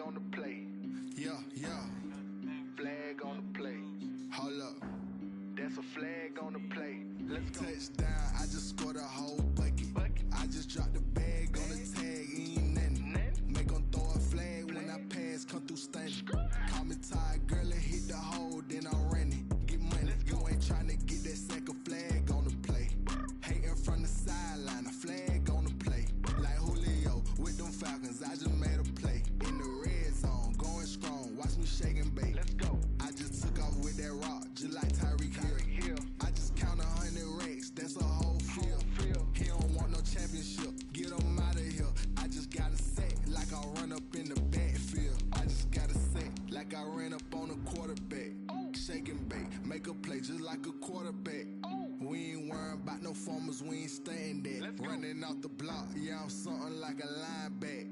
on the play. Yeah, yeah. Flag on the play. Hold up. That's a flag on the play. Let's go. Touchdown, I just scored a whole bucket. I just dropped the bag on the tag, ain't nothing. Make 'em throw a flag when I pass, come through stunning. Call me tired, girl, and hit the hole, then I'm running. Get money, you ain't tryna get that second flag on the play. Hating from the sideline, a flag on the play. Like Julio with them Falcons, I just made a play. In the red zone, going strong, watch me shake and bake. Let's go. I just took off with that rock, just like Tyreek Hill. I just count 100 racks, that's a whole field. He don't want no championship, get him out of here. I just got a set, like I run up in the backfield. I just got a set, like I ran up on a quarterback. Shake and bake, make a play just like a quarterback. We ain't worrying about no formers, we ain't staying there. Running off the block, yeah, I'm something like a lineback.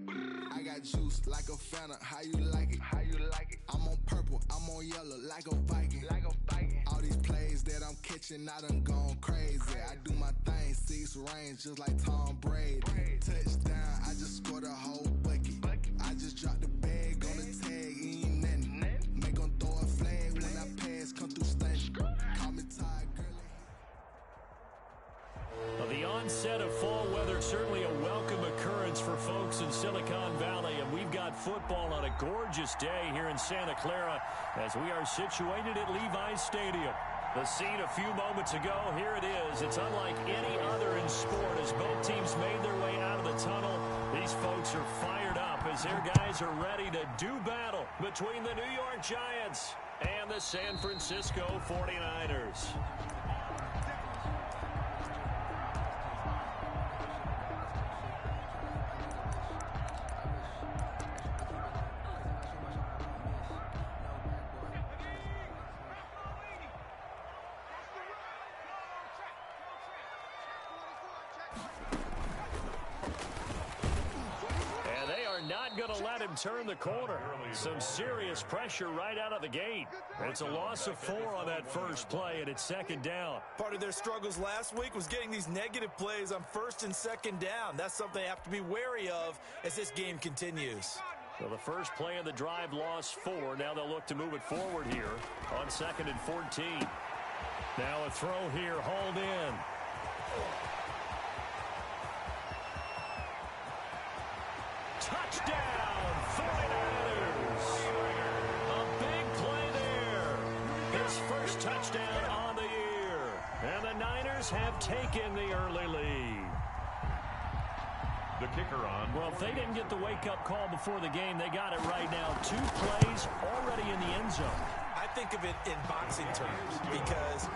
I got juice like a Fanta, how you like it? How you like it? I'm on purple, I'm on yellow, like a Viking. Like a Viking. All these plays that I'm catching, I done gone crazy. I do my thing, 6 range, just like Tom Brady. Touchdown, I just scored a whole bucket. I just dropped the bag on the tag, ain't nothing. Make 'em throw a flag when I pass, come through stunning. Call me tired, girl. Well, the onset of fall weather, certainly a welcome occurrence for folks in Silicon Valley, and we've got football on a gorgeous day here in Santa Clara as we are situated at Levi's Stadium. The scene a few moments ago, here it is. It's unlike any other in sport as both teams made their way out of the tunnel. These folks are fired up as their guys are ready to do battle between the New York Giants and the San Francisco 49ers. Not going to let him turn the corner. Some serious pressure right out of the gate. It's a loss of 4 on that first play, and it's second down. Part of their struggles last week was getting these negative plays on first and second down. That's something they have to be wary of as this game continues. So the first play of the drive lost 4. Now they'll look to move it forward here on 2nd and 14. Now a throw here, hauled in. Touchdown, 49ers. A big play there. His first touchdown on the year. And the Niners have taken the early lead. The kicker on. Well, if they didn't get the wake-up call before the game, they got it right now. 2 plays already in the end zone. I think of it in boxing terms because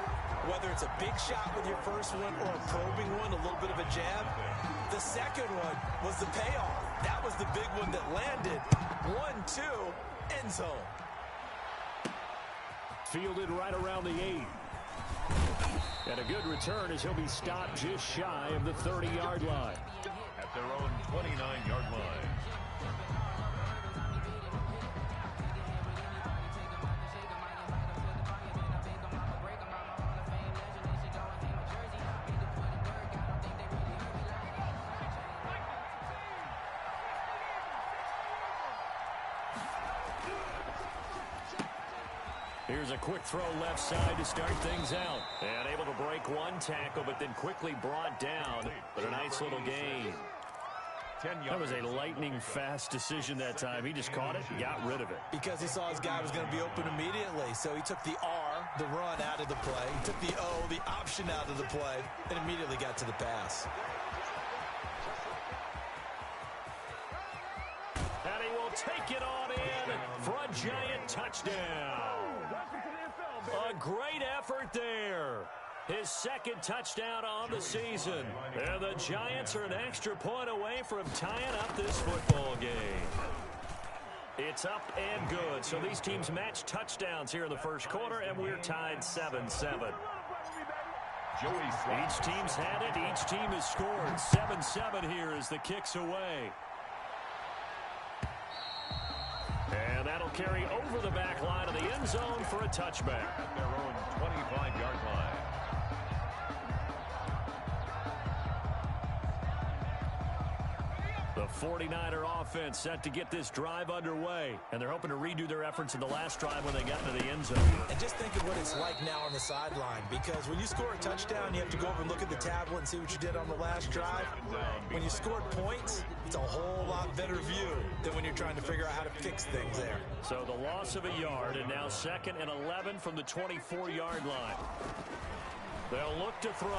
whether it's a big shot with your first one or a probing one, a little bit of a jab, the second one was the payoff. That was the big one that landed. 1-2, end zone. Fielded right around the 8. And a good return as he'll be stopped just shy of the 30-yard line. At their own 29-yard line. Here's a quick throw left side to start things out. And able to break one tackle, but then quickly brought down. But a nice little gain. That was a lightning-fast decision that time. He just caught it and got rid of it. Because he saw his guy was going to be open immediately. So he took the R, the run, out of the play. He took the O, the option, out of the play, and immediately got to the pass. And he will take it on in for a Giant touchdown. A great effort there. His second touchdown on the season. And the Giants are an extra point away from tying up this football game. It's up and good. So these teams match touchdowns here in the first quarter, and we're tied 7-7. Each team's had it. Each team has scored. 7-7 here as the kick's away. And that'll carry over the back line of the end zone for a touchback. At their own 25-yard line. The 49er offense set to get this drive underway, and they're hoping to redo their efforts in the last drive when they got into the end zone. And just think of what it's like now on the sideline, because when you score a touchdown, you have to go over and look at the tablet and see what you did on the last drive. When you scored points, it's a whole lot better view than when you're trying to figure out how to fix things there. So the loss of a yard, and now 2nd and 11 from the 24-yard line. They'll look to throw.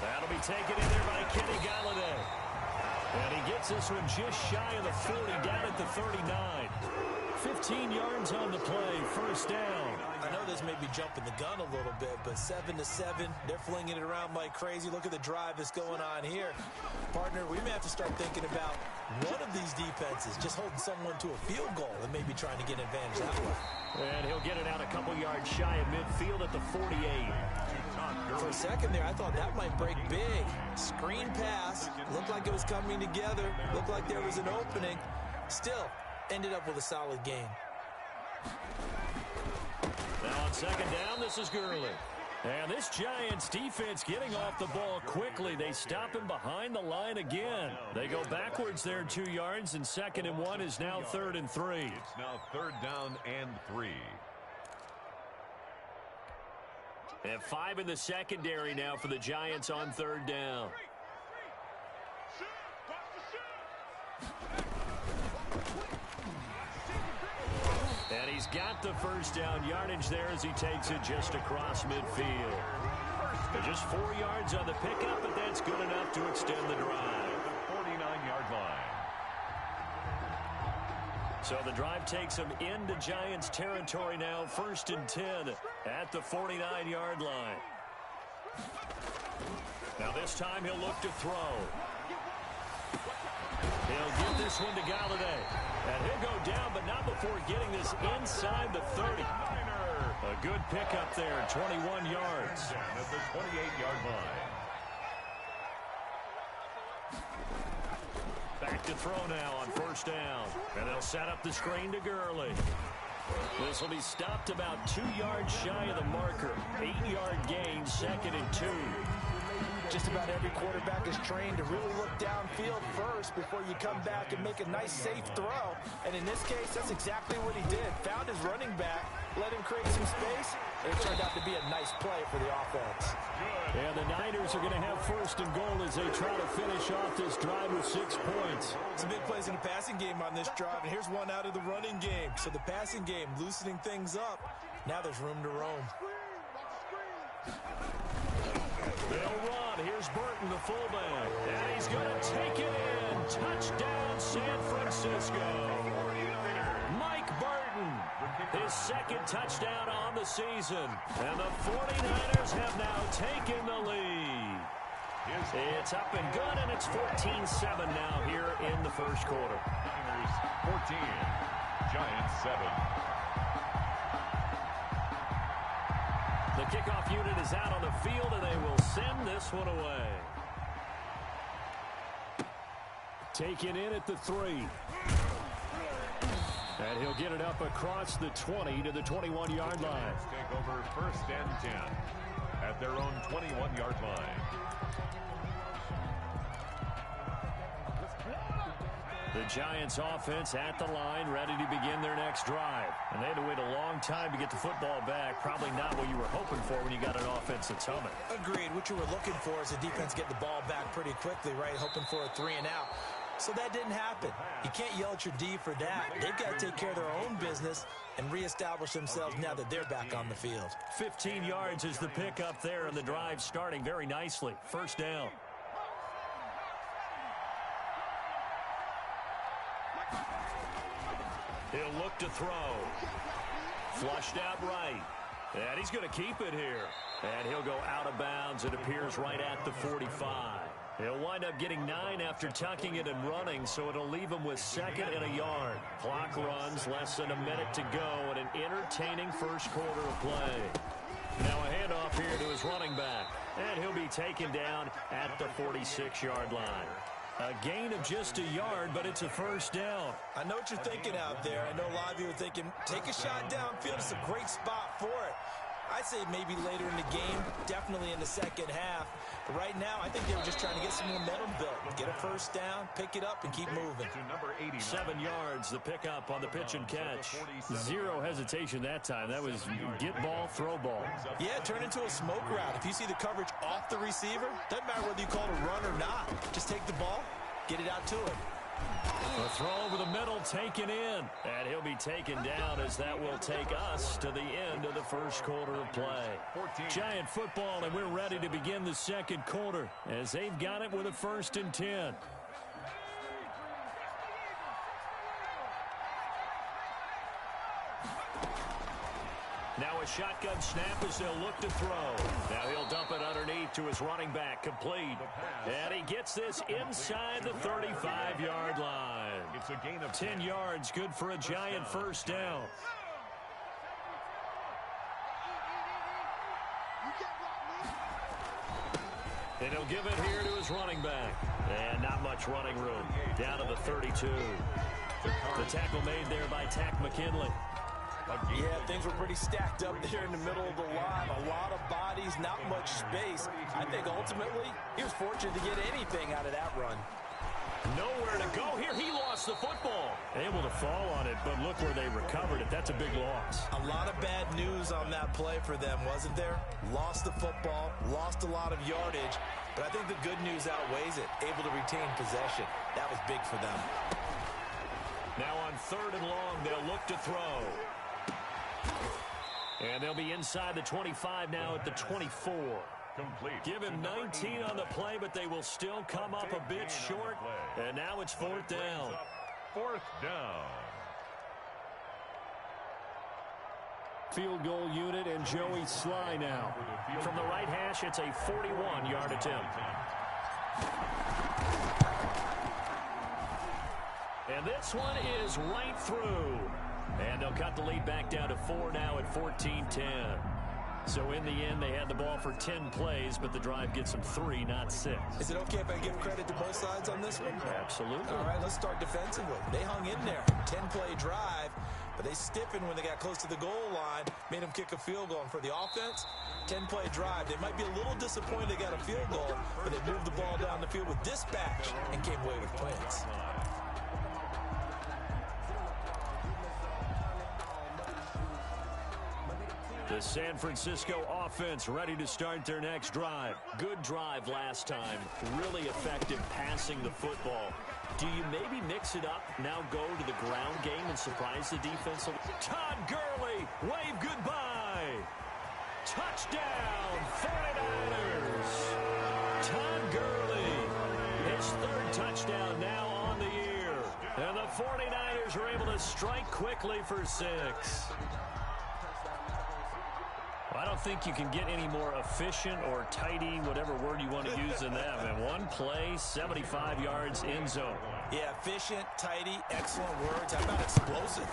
That'll be taken in there by Kenny Galladay. And he gets this one just shy of the 40, down at the 39. 15 yards on the play, first down. I know this may be jumping the gun a little bit, but 7-7, they're flinging it around like crazy. Look at the drive that's going on here. Partner, we may have to start thinking about one of these defenses just holding someone to a field goal and maybe trying to get an advantage that way. And he'll get it out a couple yards shy of midfield at the 48. For a second there, I thought that might break big. Screen pass. Looked like it was coming together. Looked like there was an opening. Still, ended up with a solid game. Now on 2nd down, this is Gurley. And this Giants defense getting off the ball quickly. They stop him behind the line again. They go backwards there 2 yards, and 2nd and 1 is now 3rd and 3. It's now 3rd down and 3. And 5 in the secondary now for the Giants on 3rd down. And he's got the first down yardage there as he takes it just across midfield. Just 4 yards on the pickup, but that's good enough to extend the drive. 49-yard line. So the drive takes him into Giants territory now, 1st and 10 at the 49-yard line. Now this time he'll look to throw. He'll give this one to Galladay. And he'll go down, but not before getting this inside the 30. A good pickup there, 21 yards. At the 28-yard line. Back to throw now on 1st down. And they'll set up the screen to Gurley. This will be stopped about 2 yards shy of the marker. 8-yard gain, 2nd and 2. Just about every quarterback is trained to really look downfield first before you come back and make a nice, safe throw. And in this case, that's exactly what he did. Found his running back, let him create some space, and it turned out to be a nice play for the offense. And the Niners are going to have 1st and goal as they try to finish off this drive with 6 points. Some big plays in the passing game on this drive, and here's one out of the running game. So the passing game loosening things up. Now there's room to roam. They'll run. Here's Burton, the fullback. And he's going to take it in. Touchdown, San Francisco. Mike Burton, his 2nd touchdown on the season. And the 49ers have now taken the lead. It's up and good, and it's 14-7 now here in the 1st quarter. Niners 14, Giants 7. The kickoff unit is out on the field, and they will send this one away. Taken in at the 3. And he'll get it up across the 20 to the 21-yard line. Take over 1st and 10 at their own 21-yard line. The Giants offense at the line, ready to begin their next drive. And they had to wait a long time to get the football back. Probably not what you were hoping for when you got an offense that's humming. Agreed. What you were looking for is the defense get the ball back pretty quickly, right? Hoping for a 3 and out. So that didn't happen. You can't yell at your D for that. They've got to take care of their own business and reestablish themselves now that they're back on the field. 15 yards is the pickup there, and the drive starting very nicely. 1st down. He'll look to throw. Flushed out right. And he's going to keep it here. And he'll go out of bounds. It appears right at the 45. He'll wind up getting 9 after tucking it and running, so it'll leave him with 2nd and a yard. Clock runs, less than a minute to go, and an entertaining 1st quarter of play. Now a handoff here to his running back, and he'll be taken down at the 46-yard line. A gain of just a yard, but it's a 1st down. I know what you're thinking out there. I know a lot of you are thinking, take a shot downfield. It's a great spot for it. I'd say maybe later in the game, definitely in the the second half. But right now, I think they were just trying to get some momentum built. Get a first down, pick it up, and keep moving. 7 yards, the pickup on the pitch and catch. Zero hesitation that time. That was get ball, throw ball. Yeah, turn into a smoke route. If you see the coverage off the receiver, doesn't matter whether you call it a run or not. Just take the ball, get it out to him. A throw over the middle taken in. And he'll be taken down as that will take us to the end of the first quarter of play. Giant football, and we're ready to begin the second quarter as they've got it with a 1st and 10. Now a shotgun snap as they'll look to throw. Now he'll dump it underneath to his running back, complete. And he gets this inside the 35-yard line. It's a gain of 10 yards, good for a Giant first down. And he'll give it here to his running back. And not much running room. Down to the 32. The tackle made there by Tack McKinley. Yeah, things were pretty stacked up there in the middle of the line. A lot of bodies, not much space. I think ultimately he was fortunate to get anything out of that run. Nowhere to go here. He lost the football. Able to fall on it, but look where they recovered it. That's a big loss. A lot of bad news on that play for them, wasn't there? Lost the football, lost a lot of yardage, but I think the good news outweighs it. Able to retain possession. That was big for them. Now on 3rd and long, they'll look to throw. And they'll be inside the 25 now at the 24. complete. Give him 19 on the play, but they will still come up a bit short. And now it's 4th down. 4th down. Field goal unit and Joey Sly now. From the right hash, it's a 41-yard attempt. And this one is right through. And they'll cut the lead back down to 4 now at 14-10. So in the end, they had the ball for 10 plays, but the drive gets them 3, not 6. Is it okay if I give credit to both sides on this one? Absolutely. All right, let's start defensively. They hung in there. 10-play drive, but they stiffened when they got close to the goal line, made them kick a field goal. And for the offense, 10-play drive. They might be a little disappointed they got a field goal, but they moved the ball down the field with dispatch and came away with points. The San Francisco offense ready to start their next drive. Good drive last time. Really effective passing the football. Do you maybe mix it up, now go to the ground game and surprise the defense? Todd Gurley, wave goodbye. Touchdown, 49ers. Todd Gurley, his 3rd touchdown now on the year. And the 49ers are able to strike quickly for 6. I don't think you can get any more efficient or tidy, whatever word you want to use than that. And one play, 75 yards in zone. Yeah, efficient, tidy, excellent words. How about explosive?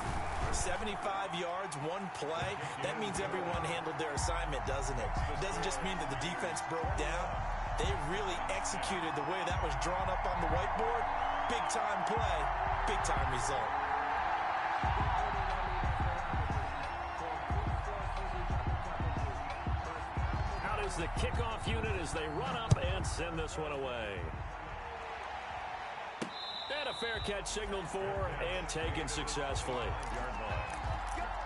75 yards, one play. That means everyone handled their assignment, doesn't it? It doesn't just mean that the defense broke down. They really executed the way that was drawn up on the whiteboard. Big-time play, big-time result. The kickoff unit as they run up and send this one away. And a fair catch signaled for and taken successfully.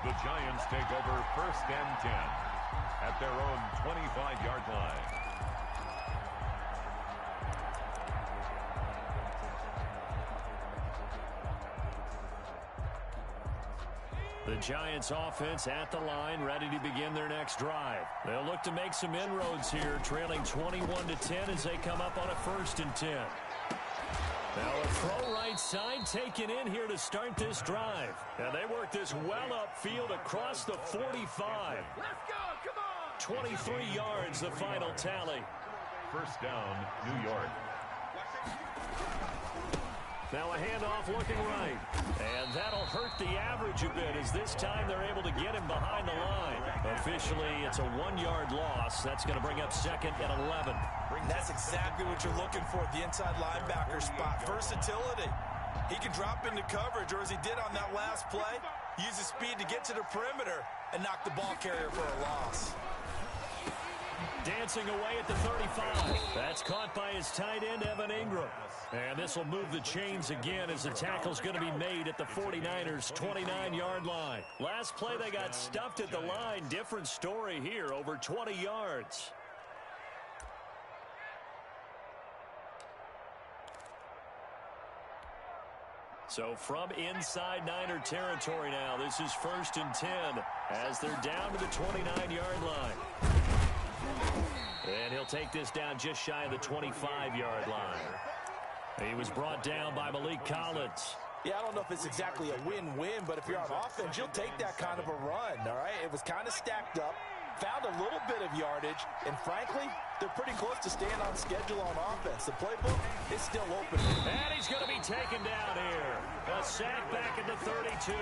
The Giants take over 1st and 10 at their own 25-yard line. The Giants offense at the line, ready to begin their next drive. They'll look to make some inroads here, trailing 21-10 as they come up on a 1st and 10. Now a throw right side taken in here to start this drive. And they work this well upfield across the 45. Let's go, come on! 23 yards, the final tally. 1st down, New York. Now a handoff looking right. And that'll hurt the average a bit as this time they're able to get him behind the line. Officially, it's a 1-yard loss. That's going to bring up 2nd and 11. That's exactly what you're looking for at the inside linebacker spot. Versatility. He can drop into coverage, or as he did on that last play, use his speed to get to the perimeter and knock the ball carrier for a loss. dancing away at the 35. That's caught by his tight end, Evan Ingram. And this will move the chains again as the tackle's going to be made at the 49ers' 29-yard line. Last play, they got stuffed at the line. Different story here, over 20 yards. So from inside Niner territory now, this is 1st and 10 as they're down to the 29-yard line. And he'll take this down just shy of the 25-yard line. He was brought down by Malik Collins. Yeah, I don't know if it's exactly a win-win, but if you're on offense, you'll take that kind of a run, all right? It was kind of stacked up, found a little bit of yardage, and frankly, they're pretty close to staying on schedule on offense. The playbook is still open. And he's going to be taken down here. A sack back at the 32.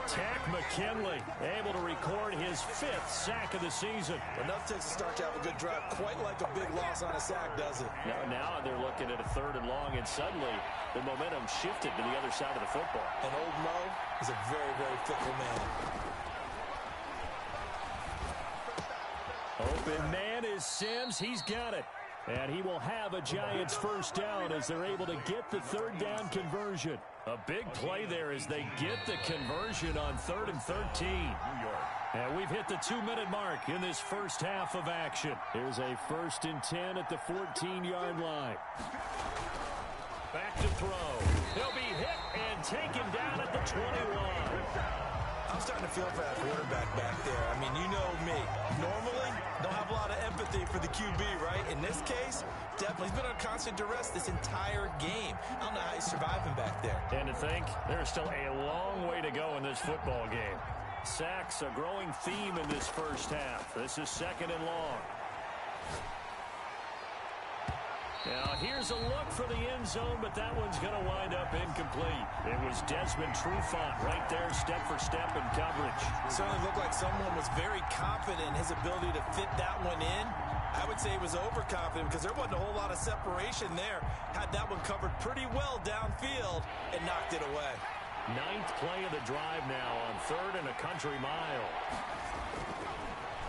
Tack McKinley able to record his 5th sack of the season. Enough takes to start to have a good drive. Quite like a big loss on a sack, does it? Now they're looking at a 3rd and long, and suddenly the momentum shifted to the other side of the football. And old Mo is a very, very fickle man. Open man is Sims. He's got it. And he will have a Giants 1st down as they're able to get the 3rd down conversion. A big play there as they get the conversion on 3rd and 13. And we've hit the 2-minute mark in this first half of action. Here's a 1st and 10 at the 14-yard line. Back to throw. He'll be hit and taken down at the 21. I'm starting to feel for that quarterback back there. I mean, you know me. Normally, don't have a lot of empathy for the QB, right? In this case, definitely. He's been under constant duress this entire game. I don't know how he's surviving back there. And to think, there's still a long way to go in this football game. Sacks, a growing theme in this first half. This is 2nd and long. Now, here's a look for the end zone, but that one's going to wind up incomplete. It was Desmond Trufant right there, step for step in coverage. Certainly looked like someone was very confident in his ability to fit that one in. I would say he was overconfident because there wasn't a whole lot of separation there. Had that one covered pretty well downfield and knocked it away. 9th play of the drive now on 3rd and a country mile.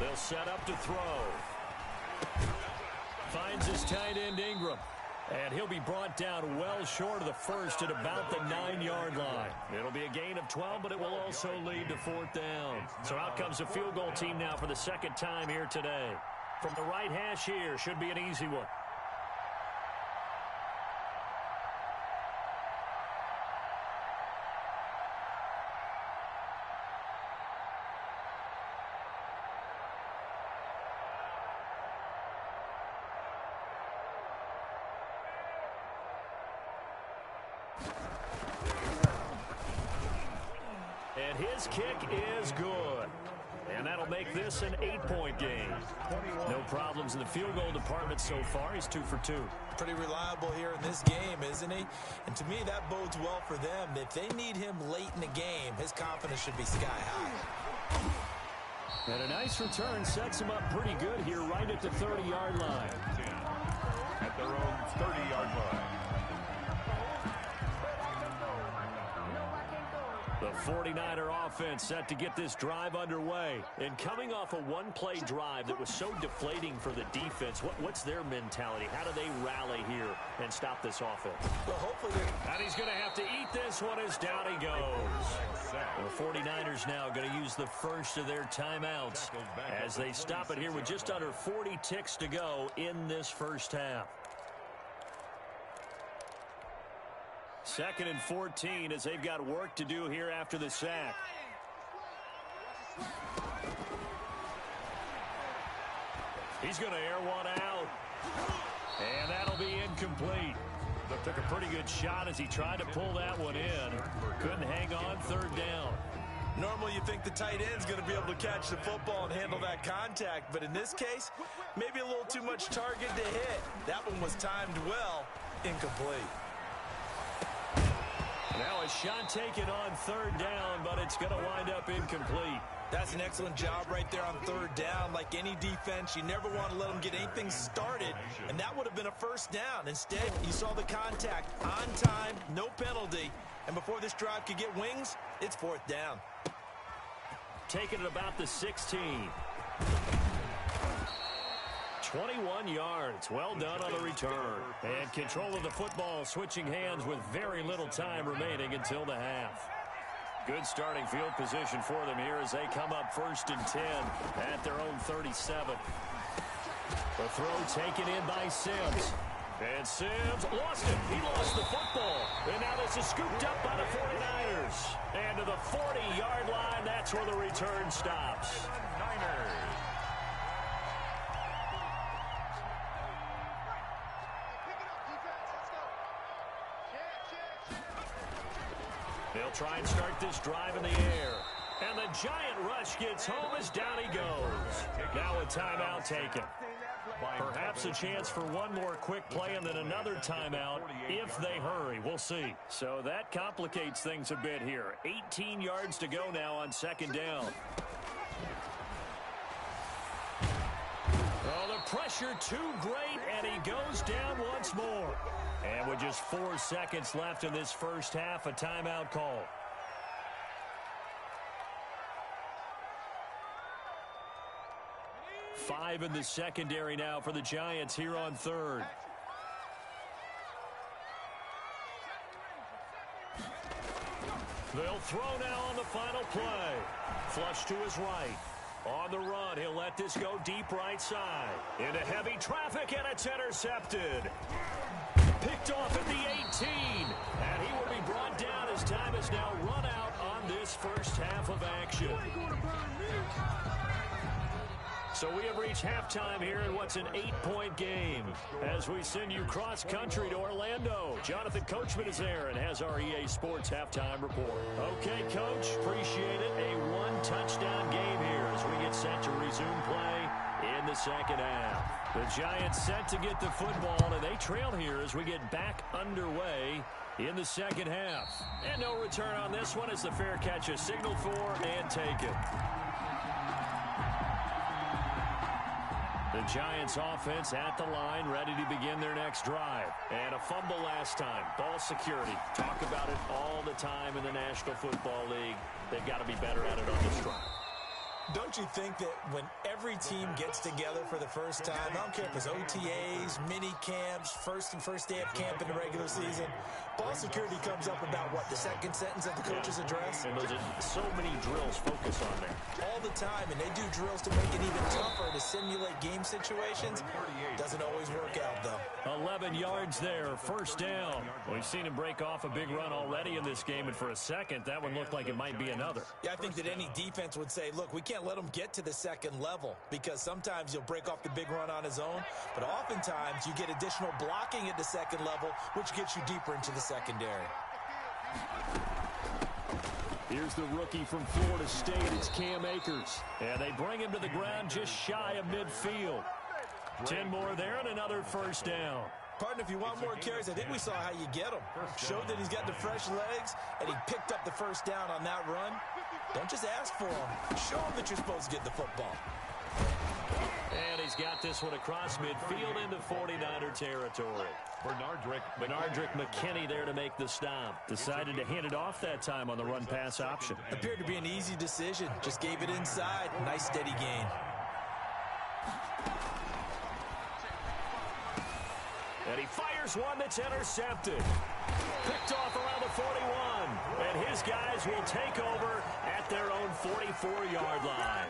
They'll set up to throw. Finds his tight end Ingram. And he'll be brought down well short of the 1st at about the 9-yard line. It'll be a gain of 12, but it will also lead to 4th down. So out comes the field goal team now for the 2nd time here today. From the right hash here, should be an easy one. And his kick is good. And that'll make this an 8-point game. No problems in the field goal department so far. He's 2 for 2. Pretty reliable here in this game, isn't he? And to me, that bodes well for them. If they need him late in the game, his confidence should be sky high. And a nice return sets him up pretty good here right at the 30-yard line. At their own 30-yard line. The 49er offense set to get this drive underway. And coming off a one-play drive that was so deflating for the defense, what's their mentality? How do they rally here and stop this offense? Well, hopefully and he's going to have to eat this one as down he goes. The 49ers now going to use the first of their timeouts as they stop it here with just under 40 ticks to go in this first half. 2nd and 14 as they've got work to do here after the sack. He's going to air one out. And that'll be incomplete. Took a pretty good shot as he tried to pull that one in. Couldn't hang on 3rd down. normally you think the tight end's going to be able to catch the football and handle that contact, but in this case, maybe a little too much target to hit. That one was timed well, incomplete. Now a shot taken on 3rd down, but it's going to wind up incomplete. That's an excellent job right there on 3rd down. Like any defense, you never want to let them get anything started, and that would have been a 1st down. Instead, you saw the contact on time, no penalty, and before this drive could get wings, it's 4th down. Taken at about the 16. 21 yards. Well done on the return. And control of the football switching hands with very little time remaining until the half. Good starting field position for them here as they come up 1st and 10 at their own 37. The throw taken in by Sims. And Sims lost it. He lost the football. And now this is scooped up by the 49ers. And to the 40-yard line, that's where the return stops. They'll try and start this drive in the air. And the giant rush gets home as down he goes. Now a timeout taken. Perhaps a chance for one more quick play and then another timeout if they hurry. We'll see. So that complicates things a bit here. 18 yards to go now on 2nd down. Oh, the pressure too great, and he goes down once more. And with just 4 seconds left in this first half, a timeout call. Five in the secondary now for the Giants here on 3rd. They'll throw now on the final play. Flush to his right. On the run, he'll let this go deep right side. Into heavy traffic, and it's intercepted. Picked off at the 18. And he will be brought down as time is now run out on this first half of action. So we have reached halftime here in what's an 8-point game as we send you cross-country to Orlando. Jonathan Coachman is there and has our EA Sports halftime report. Okay, Coach, appreciate it. A one-touchdown game here as we get set to resume play in the second half. The Giants set to get the football, and they trail here as we get back underway in the second half. And no return on this one as the fair catch is signaled for and taken. The Giants offense at the line, ready to begin their next drive. And a fumble last time. Ball security. Talk about it all the time in the National Football League. They've got to be better at it on this drive. Don't you think that when every team gets together for the first time, I don't care if it's OTAs, mini camps, first day of camp in the regular season, ball security comes up about what, the second sentence of the coach's address? And there's so many drills focus on there. All the time, and they do drills to make it even tougher to simulate game situations. Doesn't always work out, though. 11 yards there, 1st down. We've seen him break off a big run already in this game, and for a second, that one looked like it might be another. Yeah, I think that any defense would say, look, we can't let him get to the second level because sometimes he'll break off the big run on his own, but oftentimes you get additional blocking at the second level, which gets you deeper into the secondary. Here's the rookie from Florida State. It's Cam Akers. And they bring him to the ground just shy of midfield. 10 more there and another 1st down. Partner, if you want more carries, I think we saw how you get him. Showed that he's got the fresh legs, and he picked up the 1st down on that run. Don't just ask for him. Show him that you're supposed to get the football. And he's got this one across midfield into 49er territory. Bernardrick McKinney there to make the stop. Decided to hand it off that time on the run-pass option. Appeared to be an easy decision. Just gave it inside. Nice steady gain. And he fires one that's intercepted. Picked off around the 41. And his guys will take over at their own 44-yard line.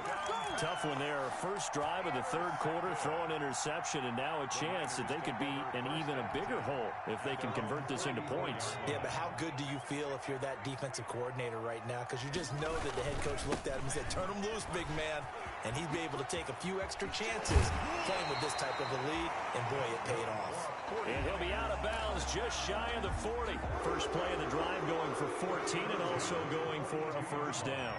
Tough one there. First drive of the 3rd quarter, throw an interception, and now a chance that they could be in even a bigger hole if they can convert this into points. Yeah, but how good do you feel if you're that defensive coordinator right now? Because you just know that the head coach looked at him and said, turn him loose, big man. And he'd be able to take a few extra chances playing with this type of a lead, and boy, it paid off. And he'll be out of bounds just shy of the 40. First play of the drive going for 14 and also going for a 1st down.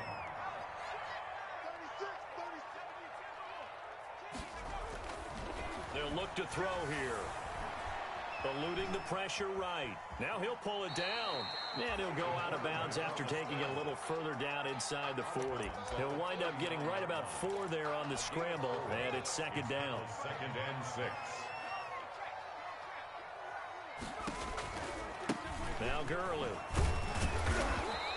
They'll look to throw here. Eluding the pressure right. Now he'll pull it down. And he'll go out of bounds after taking it a little further down inside the 40. He'll wind up getting right about 4 there on the scramble. And it's 2nd down. 2nd and 6. Now Gurley.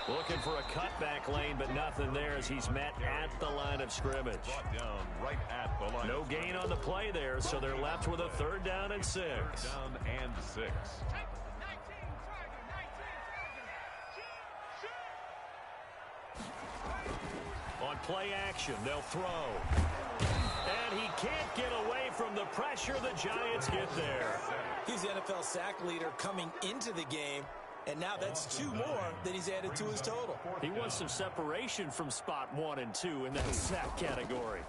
Looking for a cutback lane, but nothing there as he's met at the line of scrimmage. Brought down right at the line. No gain on the play there, so they're left with a 3rd down and 6. 3rd down and 6. On play action, they'll throw. And he can't get away from the pressure. The Giants get there. He's the NFL sack leader coming into the game, and now that's 2 more that he's added to his total. He wants some separation from spot 1 and 2 in that sack category.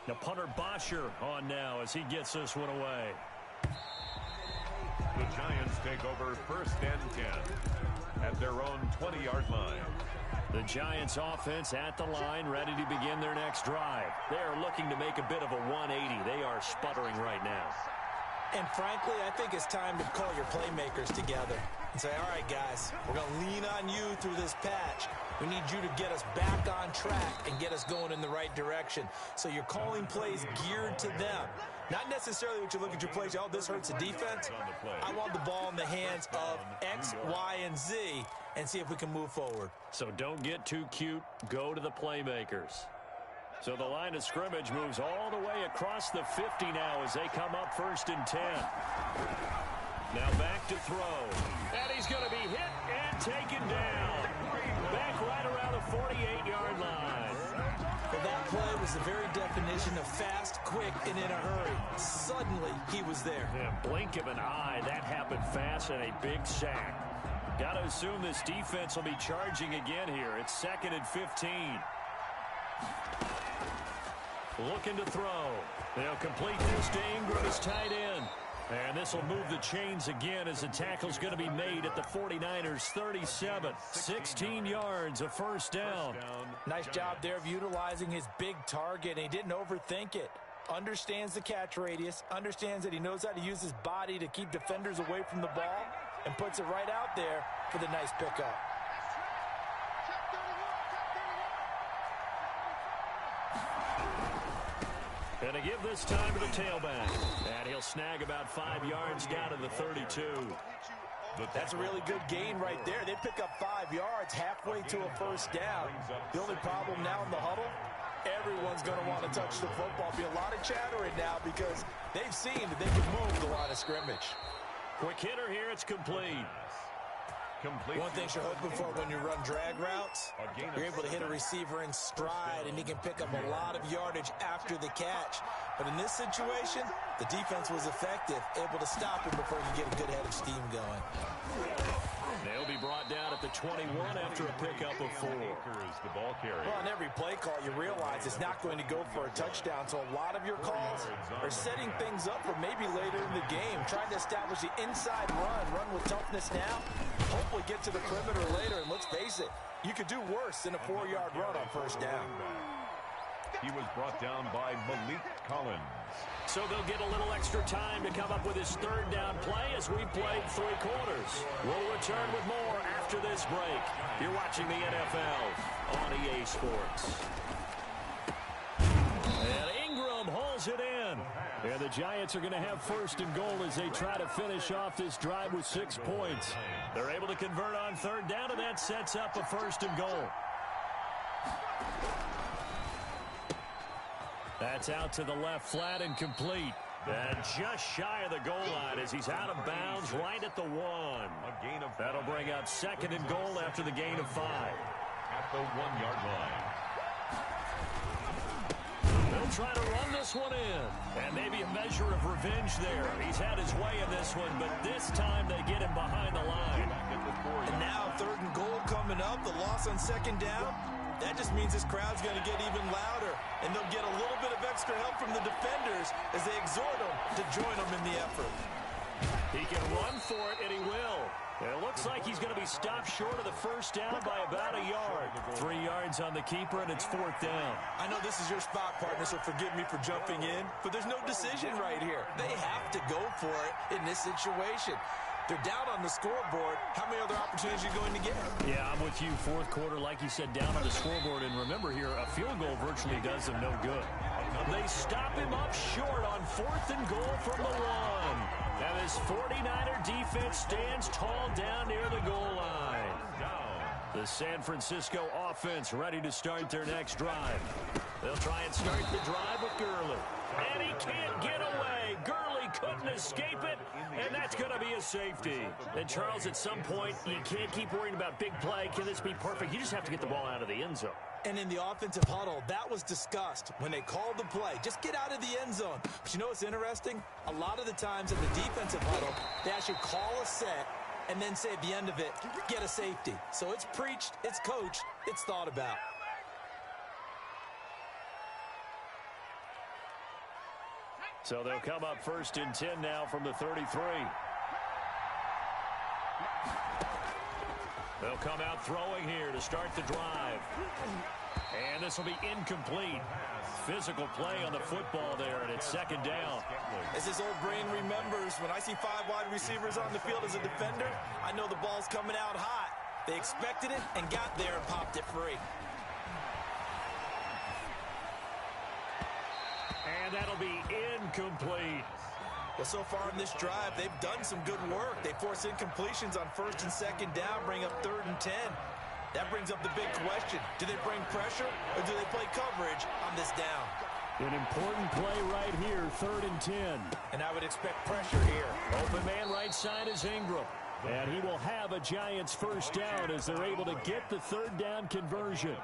Now punter Bosher on now as he gets this one away. The Giants take over 1st and 10 at their own 20-yard line. The Giants offense at the line, ready to begin their next drive. They are looking to make a bit of a 180. They are sputtering right now. And frankly, I think it's time to call your playmakers together and say, all right, guys, we're going to lean on you through this patch. We need you to get us back on track and get us going in the right direction. So you're calling plays geared to them. Not necessarily what you look at your plays, oh, this hurts the defense. I want the ball in the hands of X, Y, and Z and see if we can move forward. So don't get too cute. Go to the playmakers. So the line of scrimmage moves all the way across the 50 now as they come up 1st and 10. Now back to throw. And he's going to be hit and taken down. Back right around the 48-yard line. Well, that play was the very definition of fast, quick, and in a hurry. Suddenly, he was there. Yeah, blink of an eye, that happened fast and a big sack. Got to assume this defense will be charging again here. It's 2nd and 15. Looking to throw. They'll complete this to Ingram as tight end. And this will move the chains again as the tackle's going to be made at the 49ers 37. 16 yards, a 1st down. Nice job there of utilizing his big target. He didn't overthink it. Understands the catch radius. Understands that he knows how to use his body to keep defenders away from the ball. And puts it right out there for the nice pickup. And to give this time to the tailback. And he'll snag about 5 yards down to the 32. That's a really good gain right there. They pick up 5 yards halfway to a 1st down. The only problem now in the huddle, everyone's going to want to touch the football. Be a lot of chattering now because they've seen that they can move the line of scrimmage. Quick hitter here, it's complete. One thing you're hoping for when you run drag routes, you're able to hit a receiver in stride, and he can pick up a lot of yardage after the catch. But in this situation, the defense was effective, able to stop him before you get a good head of steam going. They'll be brought down at the 21 after a pickup of 4. The ball carrier. Well, on every play call, you realize it's not going to go for a touchdown, so a lot of your calls are setting things up for maybe later in the game, trying to establish the inside run with toughness now, hopefully get to the perimeter later, and let's face it, you could do worse than a 4-yard run on 1st down. He was brought down by Malik Collins. So they'll get a little extra time to come up with his 3rd down play as we played 3 quarters. We'll return with more after this break. You're watching the NFL on EA Sports. And Ingram hauls it in. And the Giants are going to have 1st and goal as they try to finish off this drive with 6 points. They're able to convert on 3rd down, and that sets up a 1st and goal. That's out to the left, flat and complete. And just shy of the goal line as he's out of bounds right at the 1. That'll bring up 2nd and goal after the gain of 5. At the 1-yard line. They'll try to run this one in. And maybe a measure of revenge there. He's had his way in this one, but this time they get him behind the line. And now 3rd and goal coming up. The loss on 2nd down. That just means this crowd's going to get even louder, and they'll get a little bit of extra help from the defenders as they exhort them to join them in the effort. He can run for it, and he will. And it looks like he's going to be stopped short of the 1st down by about a yard. 3 yards on the keeper, and it's 4th down. I know this is your spot, partner, so forgive me for jumping in, but there's no decision right here. They have to go for it in this situation. They're down on the scoreboard. How many other opportunities are you going to get? Yeah, I'm with you. 4th quarter, like you said, down on the scoreboard. And remember here, a field goal virtually does them no good. They stop him up short on 4th and goal from the 1. And this 49er defense stands tall down near the goal line. The San Francisco offense ready to start their next drive. They'll try and start the drive with Gurley. And he can't get away. Gurley couldn't escape it, and that's going to be a safety. And, Charles, at some point, you can't keep worrying about big play. Can this be perfect? You just have to get the ball out of the end zone. And in the offensive huddle, that was discussed when they called the play. Just get out of the end zone. But you know what's interesting? A lot of the times in the defensive huddle, they actually call a set and then say at the end of it, get a safety. So it's preached, it's coached, it's thought about. So they'll come up 1st and 10 now from the 33. They'll come out throwing here to start the drive. And this will be incomplete. Physical play on the football there, and it's 2nd down. As his old brain remembers, when I see 5 wide receivers on the field as a defender, I know the ball's coming out hot. They expected it and got there and popped it free. And that'll be incomplete. Well, so far in this drive, they've done some good work. They force incompletions on 1st and 2nd down, bring up 3rd and 10. That brings up the big question. Do they bring pressure or do they play coverage on this down? An important play right here, 3rd and 10. And I would expect pressure here. Open man right side is Ingram. And he will have a Giants 1st down as they're able to get the 3rd down conversion.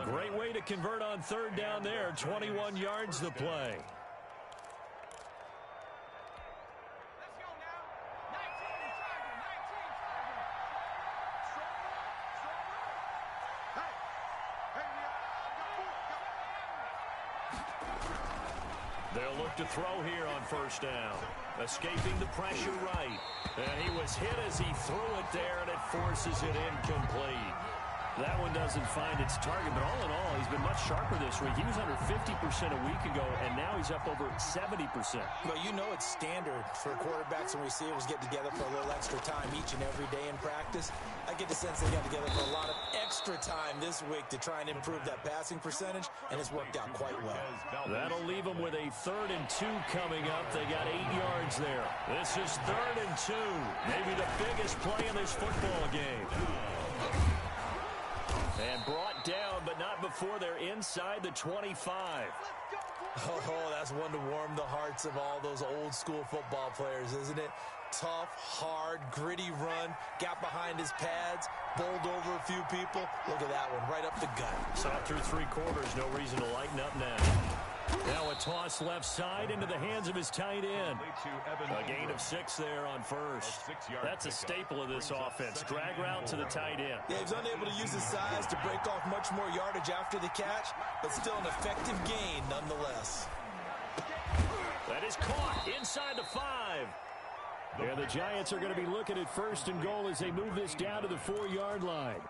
Great way to convert on 3rd down there. 21 yards the play. They'll look to throw here on 1st down. Escaping the pressure right. And he was hit as he threw it there, and it forces it incomplete. That one doesn't find its target, but all in all, he's been much sharper this week. He was under 50% a week ago, and now he's up over 70%. Well, you know it's standard for quarterbacks and receivers get together for a little extra time each and every day in practice. I get the sense they got together for a lot of extra time this week to try and improve that passing percentage, and it's worked out quite well. That'll leave them with a 3rd and 2 coming up. They got 8 yards there. This is 3rd and 2, maybe the biggest play in this football game. And brought down, but not before they're inside the 25. Oh, that's one to warm the hearts of all those old school football players, isn't it? Tough, hard, gritty run, got behind his pads, bowled over a few people. Look at that one, right up the gut. Saw it through 3 quarters, no reason to lighten up now. Now a toss left side into the hands of his tight end. A gain of 6 there on 1st. That's a staple of this offense. Drag route to the tight end. Yeah, he's unable to use his size to break off much more yardage after the catch, but still an effective gain nonetheless. That is caught inside the 5. And the Giants are going to be looking at 1st and goal as they move this down to the 4-yard line.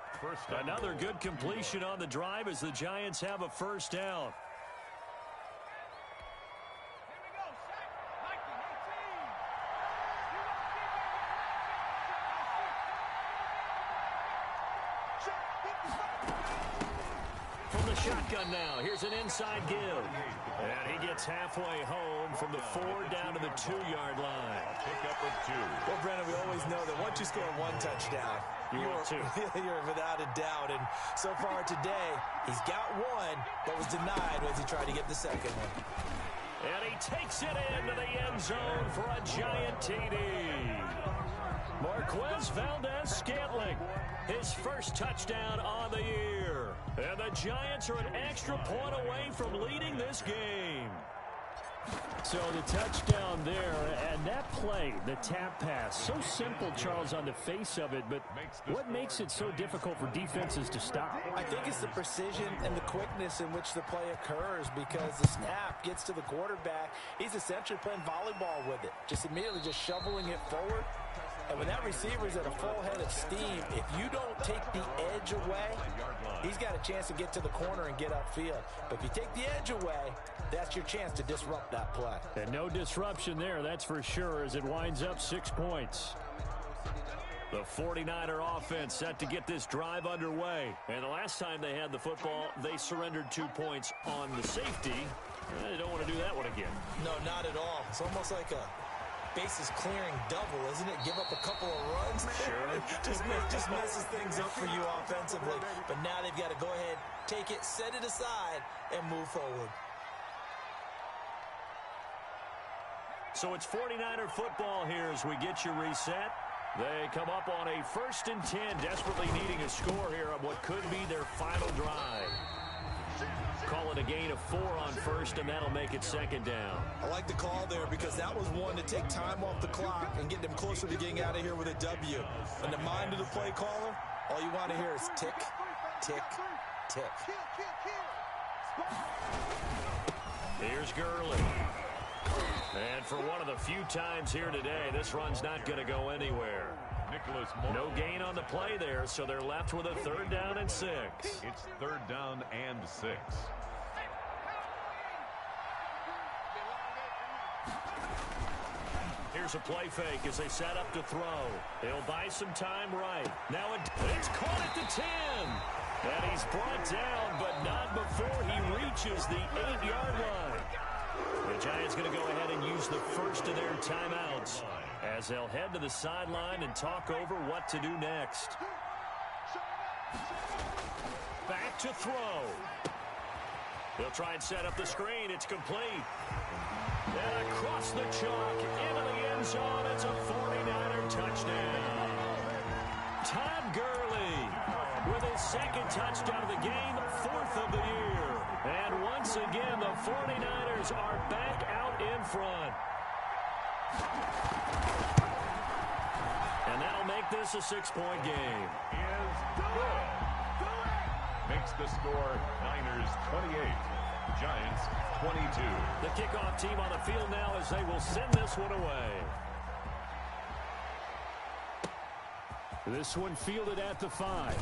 Another good completion on the drive as the Giants have a 1st down. Shotgun now. Here's an inside give. And he gets halfway home from the 4 down to the 2-yard line. Pick up of 2. Well, Brandon, we always know that once you score 1 touchdown, you're without a doubt. And so far today, he's got 1, but was denied as he tried to get the 2nd one. And he takes it into the end zone for a Giant TD. Marquez Valdez-Scantling, his 1st touchdown on the year. And the Giants are an extra point away from leading this game. So the touchdown there, and that play, the tap pass, so simple, Charles, on the face of it, but what makes it so difficult for defenses to stop? I think it's the precision and the quickness in which the play occurs, because the snap gets to the quarterback. He's essentially playing volleyball with it, just immediately just shoveling it forward. And when that receiver's at a full head of steam, if you don't take the edge away, he's got a chance to get to the corner and get upfield. But if you take the edge away, that's your chance to disrupt that play. And no disruption there, that's for sure, as it winds up 6 points. The 49er offense set to get this drive underway. And the last time they had the football, they surrendered 2 points on the safety. They don't want to do that one again. No, not at all. It's almost like a bases clearing double, isn't it? Give up a couple of runs. Sure. just messes things up for you offensively. But now they've got to go ahead, take it, set it aside, and move forward. So it's 49er football here as we get you reset. They come up on a 1st and 10, desperately needing a score here on what could be their final drive. Call it a gain of 4 on 1st, and that'll make it 2nd down. I like the call there because that was one to take time off the clock and get them closer to getting out of here with a W. In the mind of the play caller, all you want to hear is tick, tick, tick. Here's Gurley. And for one of the few times here today, this run's not going to go anywhere. No gain on the play there, so they're left with a 3rd down and 6. It's 3rd down and 6. Here's a play fake as they set up to throw. He'll buy some time right. Now it's caught at the 10. And he's brought down, but not before he reaches the 8-yard line. The Giants going to go ahead and use the first of their timeouts as they'll head to the sideline and talk over what to do next. Back to throw. They'll try and set up the screen. It's complete. And across the chalk into the end zone. It's a 49er touchdown. Todd Gurley with his 2nd touchdown of the game, 4th of the year. And once again, the 49ers are back out in front. And that'll make this a 6-point game. Is good. Makes the score Niners 28, Giants 22. The kickoff team on the field now as they will send this one away. This one fielded at the 5.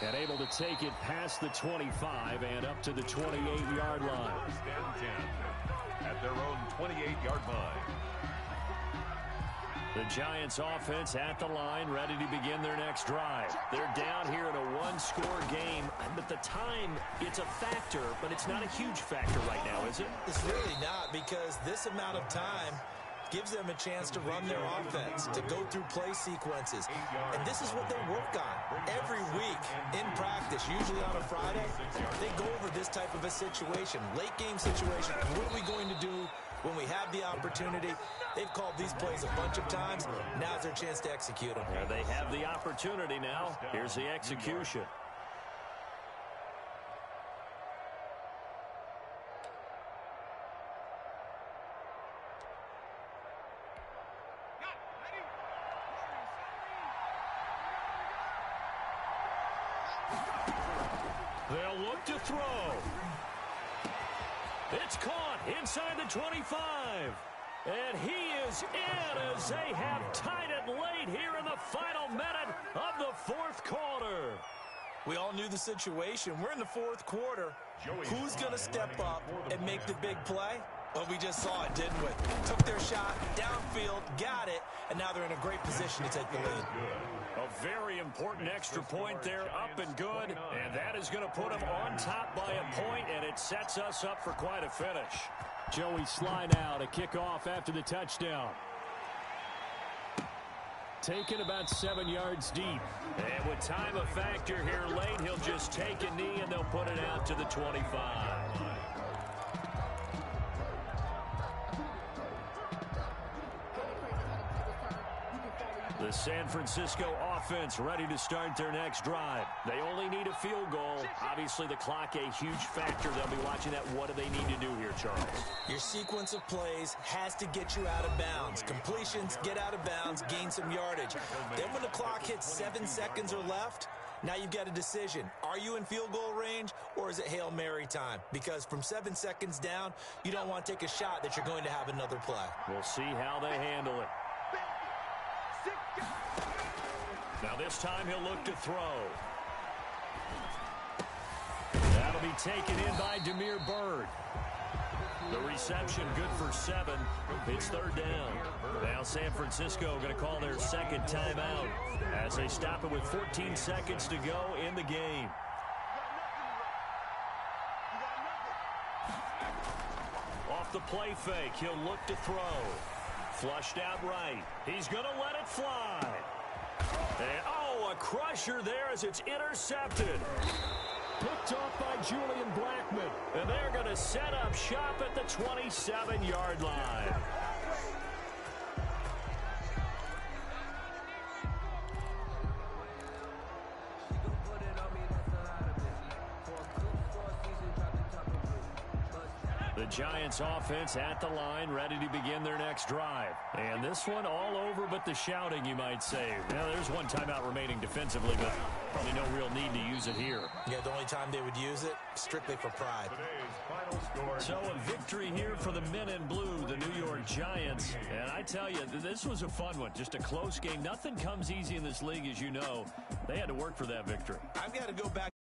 And able to take it past the 25 and up to the 28-yard line. 1st and 10 at their own 28-yard line. The Giants offense at the line, ready to begin their next drive. They're down here in a 1-score game. At the time, it's a factor, but it's not a huge factor right now, is it? It's really not, because this amount of time gives them a chance to run their offense, to go through play sequences. And this is what they work on every week in practice, usually on a Friday. They go over this type of a situation, late game situation. What are we going to do when we have the opportunity? They've called these plays a bunch of times. Now's their chance to execute them. Yeah, they have the opportunity now. Here's the execution. They'll look to throw. It's caught inside the 25. And he is in as they have tied it late here in the final minute of the 4th quarter. We all knew the situation. We're in the 4th quarter. Who's going to step up and make the big play? Well, we just saw it, didn't we? Took their shot, downfield, got it, and now they're in a great position to take the lead. A very important extra point there, up and good, and that is going to put them on top by a point, and it sets us up for quite a finish. Joey Sly now to kick off after the touchdown. Taken about 7 yards deep. And with time a factor here late, he'll just take a knee and they'll put it out to the 25. The San Francisco offense ready to start their next drive. They only need a field goal. Obviously, the clock a huge factor. They'll be watching that. What do they need to do here, Charles? Your sequence of plays has to get you out of bounds. Completions, get out of bounds, gain some yardage. Then when the clock hits 7 seconds or left, now you've got a decision. Are you in field goal range, or is it Hail Mary time? Because from 7 seconds down, you don't want to take a shot that you're going to have another play. We'll see how they handle it. Now this time he'll look to throw. That'll be taken in by Damiere Byrd. The reception good for 7. It's 3rd down. Now San Francisco going to call their 2nd timeout as they stop it with 14 seconds to go in the game. Off the play fake, he'll look to throw. Flushed out right. He's going to let it fly. And, oh, a crusher there as it's intercepted. Picked off by Julian Blackman. And they're going to set up shop at the 27-yard line. The Giants offense at the line, ready to begin their next drive. And this one all over but the shouting, you might say. Now, there's one timeout remaining defensively, but probably no real need to use it here. Yeah, the only time they would use it, strictly for pride. So a victory here for the men in blue, the New York Giants. And I tell you, this was a fun one. Just a close game. Nothing comes easy in this league, as you know. They had to work for that victory. I've got to go back.